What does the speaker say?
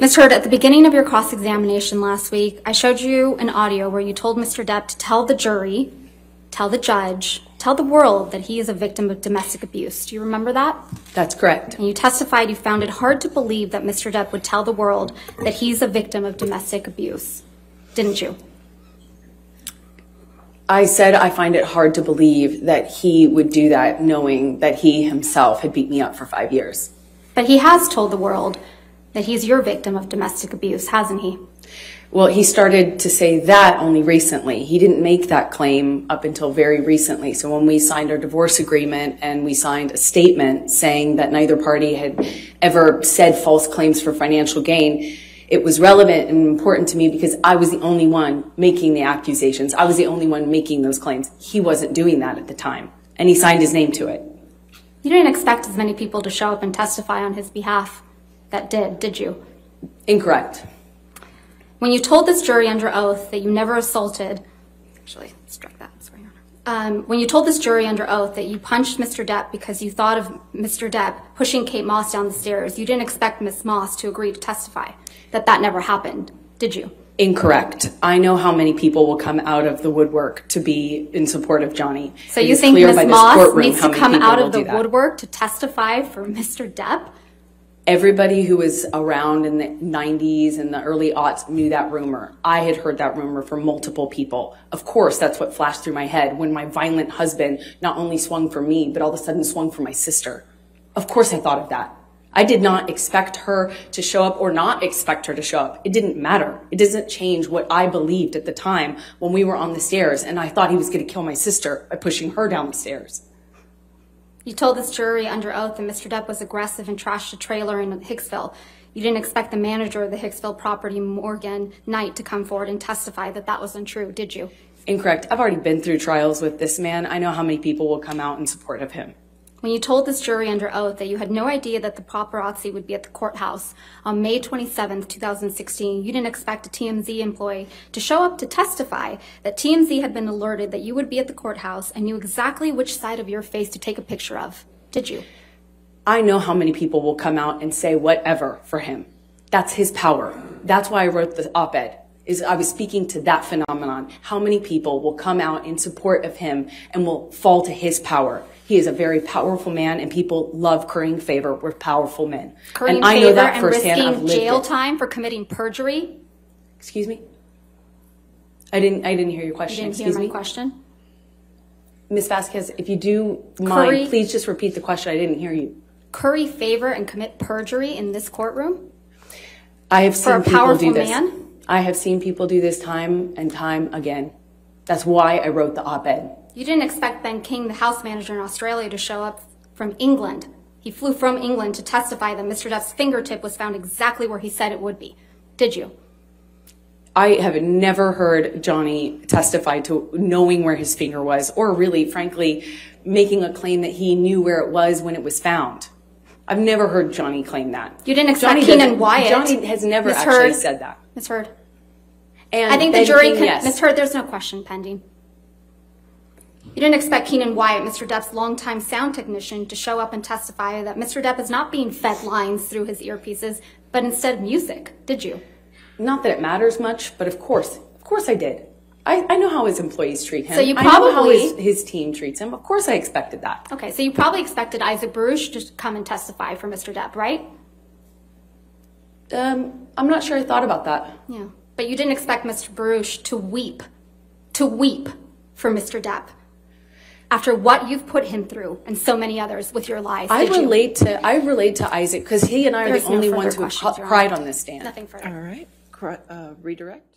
Ms. Heard, at the beginning of your cross-examination last week, I showed you an audio where you told Mr. Depp to tell the jury, tell the judge, tell the world that he is a victim of domestic abuse. Do you remember that? That's correct. And you testified you found it hard to believe that Mr. Depp would tell the world that he's a victim of domestic abuse, didn't you? I said I find it hard to believe that he would do that knowing that he himself had beat me up for 5 years. But he has told the world that he's your victim of domestic abuse, hasn't he? Well, he started to say that only recently. He didn't make that claim up until very recently. So when we signed our divorce agreement and we signed a statement saying that neither party had ever said false claims for financial gain, it was relevant and important to me because I was the only one making the accusations. I was the only one making those claims. He wasn't doing that at the time, and he signed his name to it. You didn't expect as many people to show up and testify on his behalf that did you? Incorrect. When you told this jury under oath that you never assaulted, actually, strike that, sorry, Your Honor. When you told this jury under oath that you punched Mr. Depp because you thought of Mr. Depp pushing Kate Moss down the stairs, you didn't expect Ms. Moss to agree to testify that never happened, did you? Incorrect. I know how many people will come out of the woodwork to be in support of Johnny. So you think Ms. Moss needs to come out of the woodwork to testify for Mr. Depp? Everybody who was around in the 90s and the early aughts knew that rumor. I had heard that rumor from multiple people. Of course, that's what flashed through my head when my violent husband not only swung for me, but all of a sudden swung for my sister. Of course I thought of that. I did not expect her to show up or not expect her to show up. It didn't matter. It doesn't change what I believed at the time when we were on the stairs and I thought he was going to kill my sister by pushing her down the stairs. You told this jury under oath that Mr. Depp was aggressive and trashed a trailer in Hicksville. You didn't expect the manager of the Hicksville property, Morgan Knight, to come forward and testify that that was untrue, did you? Incorrect. I've already been through trials with this man. I know how many people will come out in support of him. When you told this jury under oath that you had no idea that the paparazzi would be at the courthouse on May 27th, 2016, you didn't expect a TMZ employee to show up to testify that TMZ had been alerted that you would be at the courthouse and knew exactly which side of your face to take a picture of, did you? I know how many people will come out and say whatever for him. That's his power. That's why I wrote the op-ed. I was speaking to that phenomenon. How many people will come out in support of him and will fall to his power? He is a very powerful man, and people love currying favor with powerful men. Currying I know that firsthand. And risking jail time for committing perjury? Excuse me? I didn't hear your question. You didn't hear my question? Ms. Vasquez, if you do mind, please just repeat the question. I didn't hear you. Curry favor and commit perjury in this courtroom? I have seen people do this. Man? I have seen people do this time and time again. That's why I wrote the op-ed. You didn't expect Ben King, the house manager in Australia, to show up from England. He flew from England to testify that Mr. Depp's fingertip was found exactly where he said it would be. Did you? I have never heard Johnny testify to knowing where his finger was, or really, frankly, making a claim that he knew where it was when it was found. I've never heard Johnny claim that. You didn't expect Keenan Wyatt. Johnny has never actually said that. Ms. Heard. And I think the jury can, yes. Ms. Heard, there's no question pending. You didn't expect Keenan Wyatt, Mr. Depp's longtime sound technician, to show up and testify that Mr. Depp is not being fed lines through his earpieces, but instead music, did you? Not that it matters much, but of course I did. I know how his employees treat him. So you probably, I know how his team treats him. Of course I expected that. Okay, so you probably expected Isaac Baruch to come and testify for Mr. Depp, right? I'm not sure I thought about that. Yeah, but you didn't expect Mr. Baruch to weep for Mr. Depp after what you've put him through and so many others with your lies. I relate to Isaac because he and I are the only ones who have cried on this stand. Nothing further. All right. Redirect.